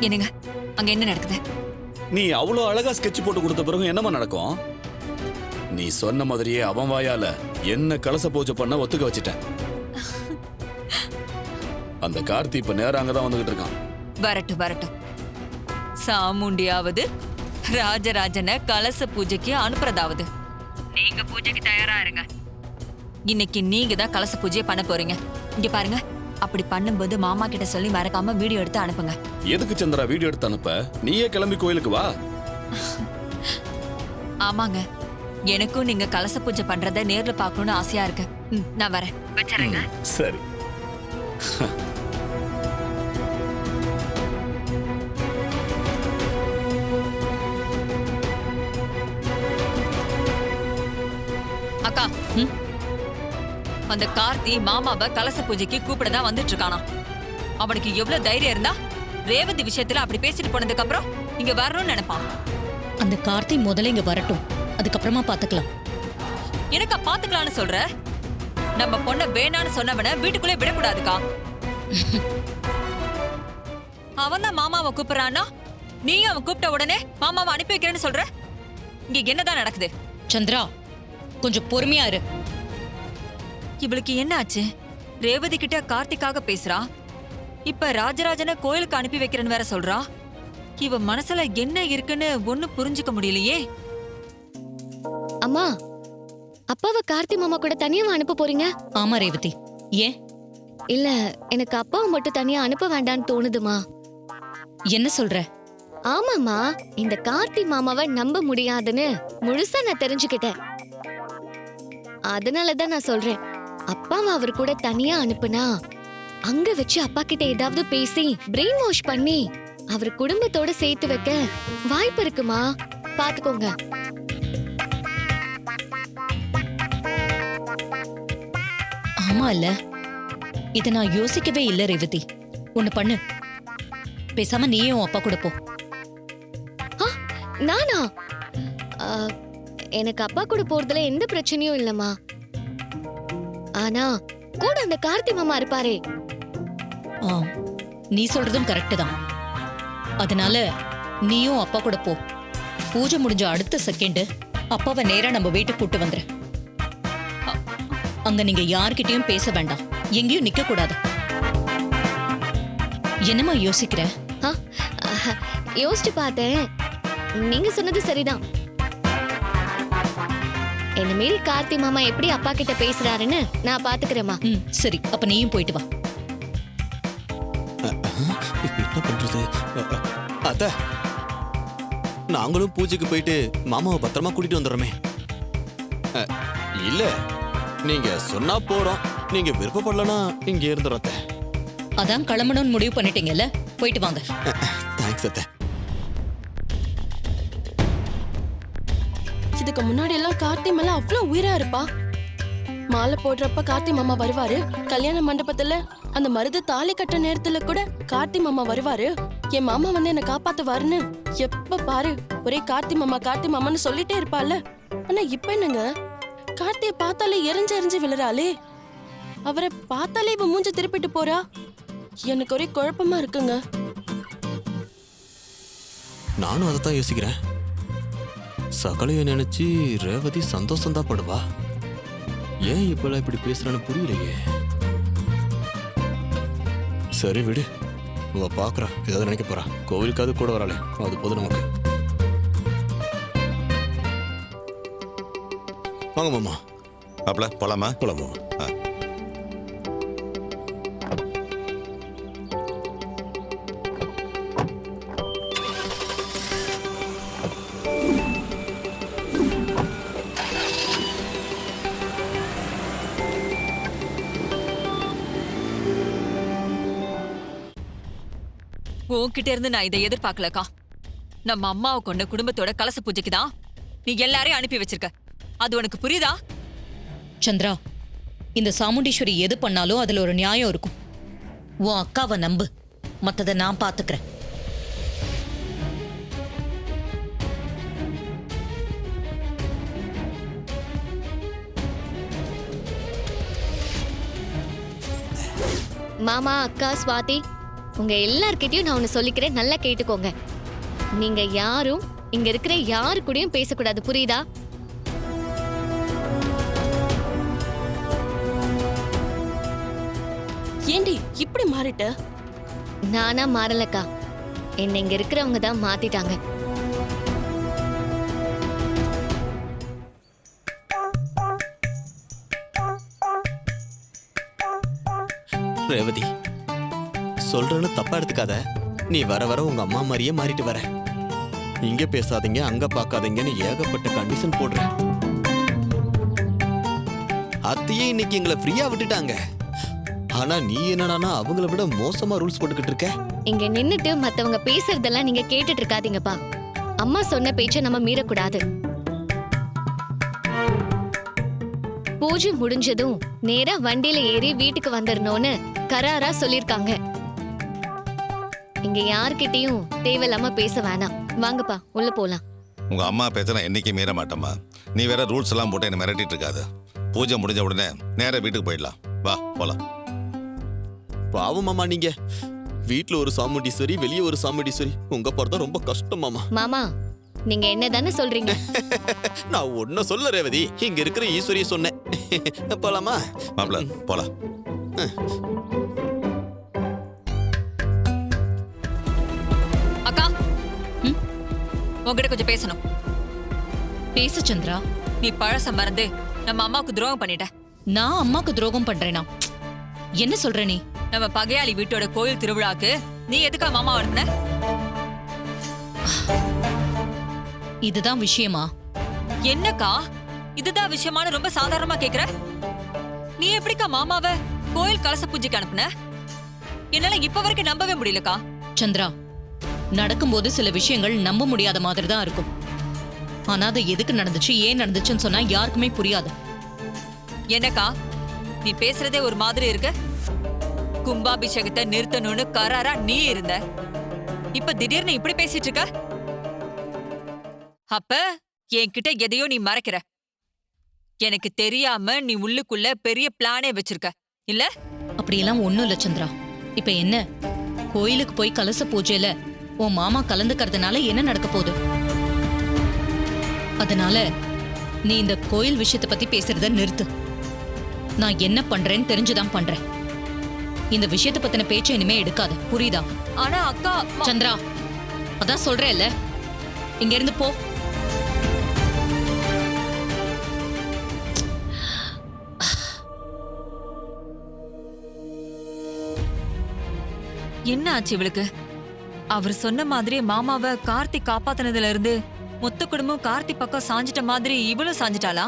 என்னங்க அங்க என்ன நடக்குது? நீ அவ்வளவு அழகா ஸ்கெட்ச் போட்டு கொடுத்த பிறகு என்னமா நடக்கும்? நீ சொன்ன மாதிரியே அவன் வாயால என்ன கலச பூஜை பண்ண ஒத்துக்க வச்சிட்டேன். அந்த கார்த்தி இப்ப நேரா அங்கதான் வந்துகிட்டு இருக்கான். வரட்டும் வரட்டும். சாமுண்டியாவது ராஜராஜனை கலச பூஜைக்கு அனுப்புறதாவது. நீங்க பூஜைக்கு தயாரா இருங்க. இன்னைக்கு நீங்க தான் கலச பூஜையை பண்ண போறீங்க. இங்க பாருங்க, அப்படி பண்ணும்போது மாமா கிட்ட சொல்லி மறக்காம வீடியோ எடுத்து அனுப்புங்க. எதுக்கு சந்திரா வீடியோ எடுத்து அனுப்ப? நீயே கிளம்பி கோயிலுக்கு வா. ஆமாங்க, எனக்கும் நீங்க கலச பூஜை பண்றத நேர்ல பாக்கணும்னு ஆசையா இருக்கு. நான் வரேன். வச்சறேங்க. சரி. அக்கா, அந்த கார்த்தி மாமாவை கலச பூஜைக்கு கூப்பிடதான் வந்துட்டு இருக்கானா? அவனுக்கு எவ்வளவு தைரியம் இருந்தா ரேவதி விஷயத்துல அப்படி பேசிட்டு போனதுக்கு அப்புறம் இங்க வரணும்னு நினைப்பான். அந்த கார்த்தி முதல்ல இங்க வரட்டும், அதுக்கப்புறமா பாத்துக்கலாம். எனக்கா பாத்துக்கலாம்னு சொல்ற? நம்ம பொண்ண வேணான்னு சொன்னவன வீட்டுக்குள்ளே விடக்கூடாதுக்கா. அவன் தான் மாமாவை கூப்பிடுறான்னா நீயும் அவன் கூப்பிட்ட உடனே மாமாவை அனுப்பி வைக்கிறேன்னு சொல்ற? இங்க என்னதான் நடக்குது? சந்திரா, கொஞ்சம் பொறுமையா இரு. இவளுக்கு என்ன ஆச்சு? ரேவதி கிட்ட கார்த்திக்காக பேசுறா, இப்ப ராஜராஜனை கோயிலுக்கு அனுப்பி வைக்கிறேன்னு வேற சொல்றா. இவ மனசுல என்ன இருக்குன்னு ஒண்ணும் புரிஞ்சுக்க முடியலையே. அம்மா, அப்பாவை கார்த்தி மாமா கூட தனியா அனுப்ப போறீங்க? ஆமா ரேவதி. ஏன்? இல்ல, எனக்கு அப்பாவை மட்டும் தனியா அனுப்ப வேண்டாம்னு தோணுதுமா. என்ன சொல்ற? ஆமாமா, இந்த கார்த்தி மாமாவை நம்ப முடியாதுன்னு முழுசா நான் தெரிஞ்சுக்கிட்டேன். அதனாலதான் நான் சொல்றேன், அப்பாவை அவர் கூட தனியா அனுப்புனா அங்க வச்சு அப்பா கிட்ட ஏதாவது பேசி பிரெயின் வாஷ் பண்ணி அவர் குடும்பத்தோட சேர்த்து வைக்க வாய்ப்பு இருக்குமா? பாத்துக்கோங்க. ஆமா இல்ல, இத நான் யோசிக்கவே இல்ல ரேவதி. ஒண்ணு பண்ணு, பேசாம நீயும் அப்பா கூட போ. நானா? எனக்கு அப்பா கூட போறதுல எந்த பிரச்சனையும் இல்லம்மா. ஆனா கூட அந்த கார்த்தி மாமா இருப்பாரே. நீ சொல்றதும் கரெக்ட் தான். அதனால நீயும் அப்பா கூட போ. பூஜை முடிஞ்ச அடுத்த செகண்ட் அப்பாவை நேரா நம்ம வீட்டுக்கு கூட்டு வந்துரு. அங்க நீங்க யார்கிட்டயும் பேச வேண்டாம், எங்கேயும் நிக்க கூடாது. என்னமா யோசிக்கிற? யோசிச்சு பார்த்தேன், நீங்க சொன்னது சரிதான். என்ன மீறி கார்த்தி மாமா எப்படி அப்பா கிட்ட பேசுறாருன்னு நான் பாத்துக்கிறேமா. சரி, அப்ப நீயும் போயிட்டு வா. என்ன பண்றது? அத்த, நாங்களும் பூஜைக்கு போயிட்டு மாமாவை பத்திரமா கூட்டிட்டு வந்துடுறோமே. இல்ல, நீங்க சொன்னா போறோம், நீங்க விருப்பப்படலனா இங்க இருந்துறோம். அதான் கிளம்பணும்னு முடிவு பண்ணிட்டீங்கல்ல, போயிட்டு வாங்க. தேங்க்ஸ் அத்த. இதுக்கு முன்னாடி எல்லாம் கார்த்தி மேல அவ்வளவு உயிரா இருப்பா. மாலை போடுறப்ப கார்த்தி மாமா வருவாரு. கல்யாண மண்டபத்துல அந்த மருது தாலி கட்ட நேரத்துல கூட கார்த்தி மாமா வருவாரு. என் மாமா வந்து என்ன காப்பாத்துவாருன்னு எப்ப பாரு ஒரே கார்த்தி மாமான்னு சொல்லிட்டே இருப்பால. ஆனா இப்ப என்னங்க, கார்த்திய பார்த்தாலே எரிஞ்சு விழுறாளே. அவரை பார்த்தாலே இவ மூஞ்ச திருப்பிட்டு போறா. எனக்கு ஒரே குழப்பமா இருக்குங்க. நானும் அதைத்தான் யோசிக்கிறேன். சகலைய நினைச்சு ரேவதி சந்தோஷம் தான் படுவா. ஏன் இப்பெல்லாம் இப்படி பேசுறான்னு புரியலையே. சரி விடு, இவ பாக்குறா, ஏதாவது நினைக்க போறா. கோவிலுக்காவது கூட வராளே, அது போதும் நமக்கு. வாங்க மாமா. அப்பல போலாமா? போலாம் மாமா. உன்கிட்ட இருந்து நான் இதை எதிர்பார்க்கலக்கா. நம்ம அம்மாவை கொண்ட குடும்பத்தோட கலச பூஜைக்கு தான் நீ எல்லாரையும் அனுப்பி வச்சிருக்க. அது உனக்கு புரியுதா? சந்திரா, இந்த சாமுண்டீஸ்வரி எது பண்ணாலும் அதுல ஒரு நியாயம் இருக்கும். உன் அக்காவை நம்பு, மத்தத நான் பாத்துக்கிறேன். மாமா, அக்கா, ஸ்வாதி, உங்க எல்லார்கிட்டயும் நான் ஒன்னு சொல்லிக்கிறேன், நல்லா கேட்டுக்கோங்க. நீங்க யாரும் இங்க இருக்கிற யாரு கூடயும் பேசக்கூடாது, புரியுதா? ஏண்டி இப்படி மாறிட்ட? நானா மாறலக்கா, என்ன இங்க இருக்கிறவங்க தான் மாத்திட்டாங்க. ரேவதி, சொல்றேன்னு தப்பா எடுத்துக்காத. நீ வர வர உங்க அம்மா மாதிரியே மாறிட்டு வர. இங்க பேசாதீங்க, அங்க பார்க்காதீங்கன்னு ஏகப்பட்ட கண்டிஷன் போடுற. அத்தையே இன்னைக்கு எங்களை ஃப்ரீயா விட்டுட்டாங்க. ஆனா நீ என்னடானா அவங்கள விட மோசமா ரூல்ஸ் போட்டுக்கிட்டு இருக்க. இங்க நின்னுட்டு மத்தவங்க பேசுறதெல்லாம் நீங்க கேட்டுட்டு இருக்காதீங்கப்பா. அம்மா சொன்ன பேச்ச நம்ம மீறக்கூடாது. பூஜை முடிஞ்சதும் நேரா வண்டியில ஏறி வீட்டுக்கு வந்துடணும்னு கராரா சொல்லிருக்காங்க. இங்க யார்கிட்டயும் தேவையில்லாம பேச வேணாம். வாங்கப்பா, உள்ள போலாம். உங்க அம்மா பேச்ச நான் என்னைக்கு மீற மாட்டேம்மா. நீ வேற ரூல்ஸ் எல்லாம் போட்டு என்ன மிரட்டிட்டு இருக்காது. பூஜை முடிஞ்ச உடனே நேரா வீட்டுக்கு போயிடலாம். வா போலாம். பாவம் மாமா, நீங்க வீட்ல ஒரு சாமுண்டீஸ்வரி, வெளியே ஒரு சாமுண்டீஸ்வரி. உங்க பார்த்தா ரொம்ப கஷ்டம் மாமா. மாமா, நீங்க என்னதானே சொல்றீங்க? நான் ஒன்ன சொல்ல ரேவதி, இங்க இருக்கிற ஈஸ்வரிய சொன்னேன். போலாமா? மாப்பிள போலாம். அக்கா, உங்ககிட்ட கொஞ்சம் பேசணும். பேசு சந்திரா. நீ பழச மறந்து நம்ம அம்மாவுக்கு துரோகம் பண்ணிட்ட. நான் அம்மாக்கு துரோகம் பண்றேனா? என்ன சொல்ற நீ? நம்ம பகையாளி வீட்டோட கோயில் திருவிழாக்கு நீ எதுக்கா மாமா அனுப்புன? இதுதான் விஷயமா? என்னக்கா இதுதான் விஷயமான ரொம்ப சாதாரணமா கேக்குற? நீ எப்படிக்கா மாமாவை கோயில் கலச பூஜைக்கு அனுப்புன? என்னால இப்ப வரைக்கும் நம்பவே முடியலக்கா. சந்திரா, நடக்கும்போது சில விஷயங்கள் நம்ப முடியாத மாதிரி தான் இருக்கும். ஆனா அது எதுக்கு நடந்துச்சு, ஏன் நடந்துச்சுன்னு சொன்னா யாருக்குமே புரியாது. என்னக்கா நீ பேசுறதே ஒரு மாதிரி இருக்கு. கும்பாபிஷேகத்தை நிறுத்தணும்னு கராரா நீ இருந்த. இப்ப திடீர்னு இப்படி பேசிட்டு இருக்க. அப்ப என்கிட்ட எதையோ நீ மறைக்கிற. எனக்கு தெரியாம நீ உள்ளுக்குள்ள பெரிய பிளானே வச்சிருக்க இல்ல? அப்படியெல்லாம் ஒண்ணும் இல்ல சந்திரா. இப்ப என்ன, கோயிலுக்கு போய் கலச பூஜையில உன் மாமா கலந்துக்கிறதுனால என்ன நடக்க போகுது? அதனால நீ இந்த கோயில் விஷயத்தை பத்தி பேசுறத நிறுத்து. நான் என்ன பண்றேன்னு தெரிஞ்சுதான் பண்றேன். இந்த விஷயத்தை பத்தின பேச்சை இனிமே எடுக்காத, புரியுதா? ஆனா அக்கா சந்திரா, அதான் சொல்றேன்ல, இங்க இருந்து போ. என்ன ஆச்சு இவளுக்கு? அவர் சொன்ன மாதிரி மாமாவை கார்த்திக் காப்பாத்தினதுல இருந்து மொத்த குடும்பம் கார்த்திக் பக்கம் சாஞ்சிட்ட மாதிரி இவளும் சாஞ்சிட்டாளா?